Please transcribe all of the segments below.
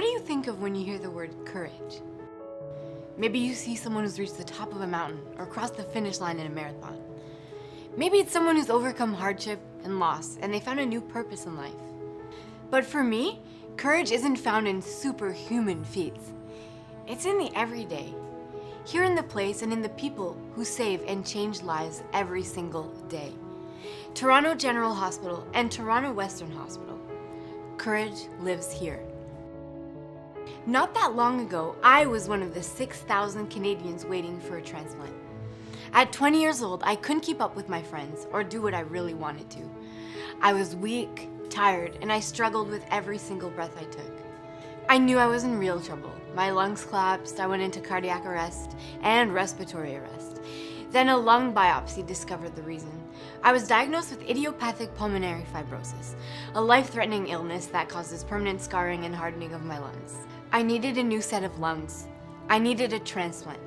What do you think of when you hear the word courage? Maybe you see someone who's reached the top of a mountain or crossed the finish line in a marathon. Maybe it's someone who's overcome hardship and loss and they found a new purpose in life. But for me, courage isn't found in superhuman feats. It's in the everyday, here in the place and in the people who save and change lives every single day. Toronto General Hospital and Toronto Western Hospital. Courage lives here. Not that long ago, I was one of the 6,000 Canadians waiting for a transplant. At 20 years old, I couldn't keep up with my friends or do what I really wanted to. I was weak, tired, and I struggled with every single breath I took. I knew I was in real trouble. My lungs collapsed, I went into cardiac arrest and respiratory arrest. Then a lung biopsy discovered the reason. I was diagnosed with idiopathic pulmonary fibrosis, a life-threatening illness that causes permanent scarring and hardening of my lungs. I needed a new set of lungs. I needed a transplant.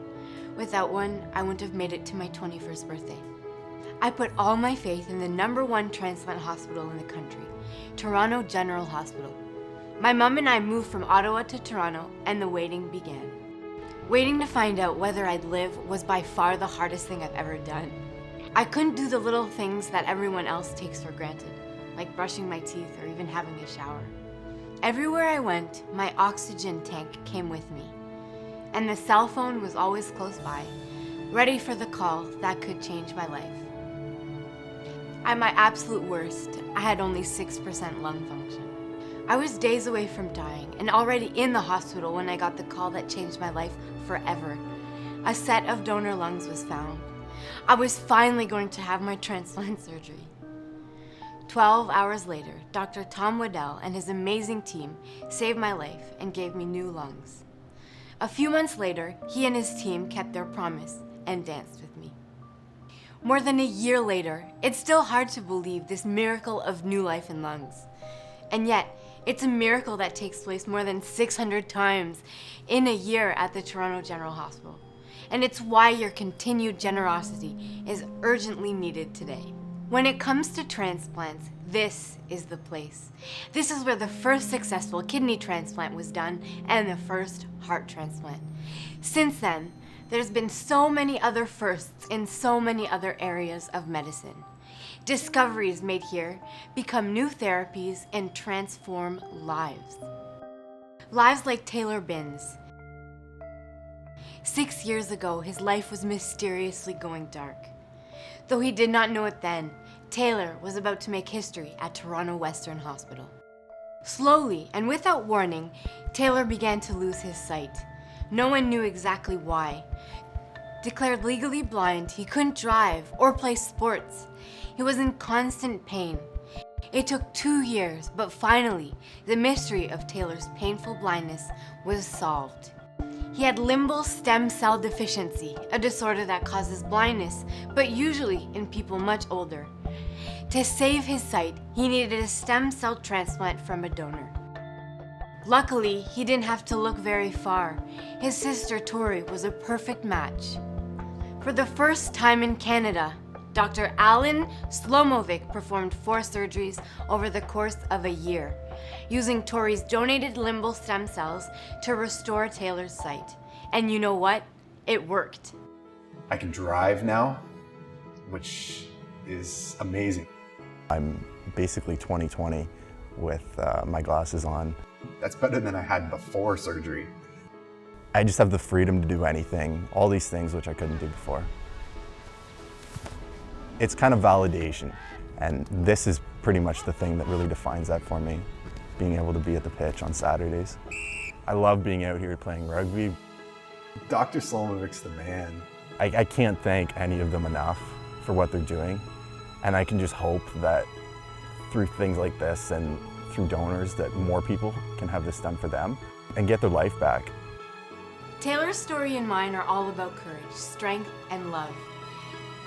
Without one, I wouldn't have made it to my 21st birthday. I put all my faith in the #1 transplant hospital in the country, Toronto General Hospital. My mom and I moved from Ottawa to Toronto, and the waiting began. Waiting to find out whether I'd live was by far the hardest thing I've ever done. I couldn't do the little things that everyone else takes for granted, like brushing my teeth or even having a shower. Everywhere I went, my oxygen tank came with me, and the cell phone was always close by, ready for the call that could change my life. At my absolute worst, I had only 6% lung function. I was days away from dying and already in the hospital when I got the call that changed my life forever. A set of donor lungs was found. I was finally going to have my transplant surgery. 12 hours later, Dr. Tom Waddell and his amazing team saved my life and gave me new lungs. A few months later, he and his team kept their promise and danced with me. More than a year later, it's still hard to believe this miracle of new life in lungs. And yet, it's a miracle that takes place more than 600 times in a year at the Toronto General Hospital. And it's why your continued generosity is urgently needed today. When it comes to transplants, this is the place. This is where the first successful kidney transplant was done and the first heart transplant. Since then, there's been so many other firsts in so many other areas of medicine. Discoveries made here become new therapies and transform lives. Lives like Taylor Binns. 6 years ago, his life was mysteriously going dark. Though he did not know it then, Taylor was about to make history at Toronto Western Hospital. Slowly and without warning, Taylor began to lose his sight. No one knew exactly why. Declared legally blind, he couldn't drive or play sports. He was in constant pain. It took 2 years, but finally, the mystery of Taylor's painful blindness was solved. He had limbal stem cell deficiency, a disorder that causes blindness, but usually in people much older. To save his sight, he needed a stem cell transplant from a donor. Luckily, he didn't have to look very far. His sister Tori was a perfect match. For the first time in Canada, Dr. Alan Slomovic performed 4 surgeries over the course of a year, using Tori's donated limbal stem cells to restore Taylor's sight. And you know what? It worked. I can drive now, which is amazing. I'm basically 20/20 with my glasses on. That's better than I had before surgery. I just have the freedom to do anything, all these things which I couldn't do before. It's kind of validation, and this is pretty much the thing that really defines that for me, being able to be at the pitch on Saturdays. I love being out here playing rugby. Dr. Slomovic's the man. I can't thank any of them enough for what they're doing, and I can just hope that through things like this and through donors that more people can have this done for them and get their life back. Taylor's story and mine are all about courage, strength, and love.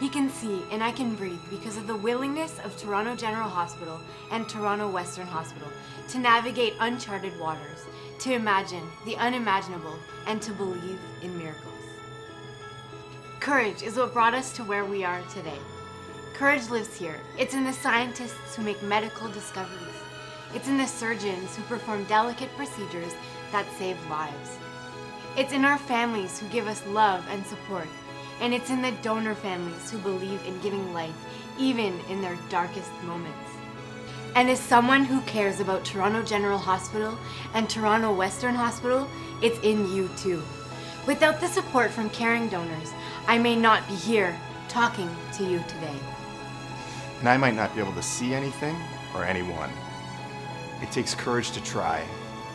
He can see and I can breathe because of the willingness of Toronto General Hospital and Toronto Western Hospital to navigate uncharted waters, to imagine the unimaginable, and to believe in miracles. Courage is what brought us to where we are today. Courage lives here. It's in the scientists who make medical discoveries. It's in the surgeons who perform delicate procedures that save lives. It's in our families who give us love and support, and it's in the donor families who believe in giving life even in their darkest moments. And as someone who cares about Toronto General Hospital and Toronto Western Hospital, it's in you too. Without the support from caring donors, I may not be here talking to you today. And I might not be able to see anything or anyone. It takes courage to try.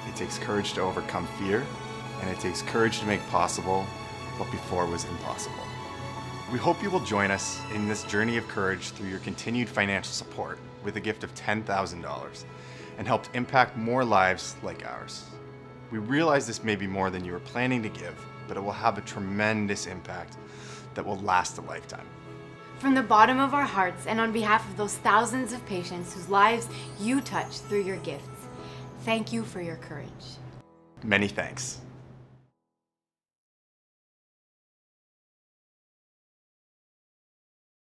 It takes courage to overcome fear, and it takes courage to make possible what before was impossible. We hope you will join us in this journey of courage through your continued financial support with a gift of $10,000 and help impact more lives like ours. We realize this may be more than you were planning to give, but it will have a tremendous impact that will last a lifetime. From the bottom of our hearts and on behalf of those thousands of patients whose lives you touch through your gifts, thank you for your courage. Many thanks.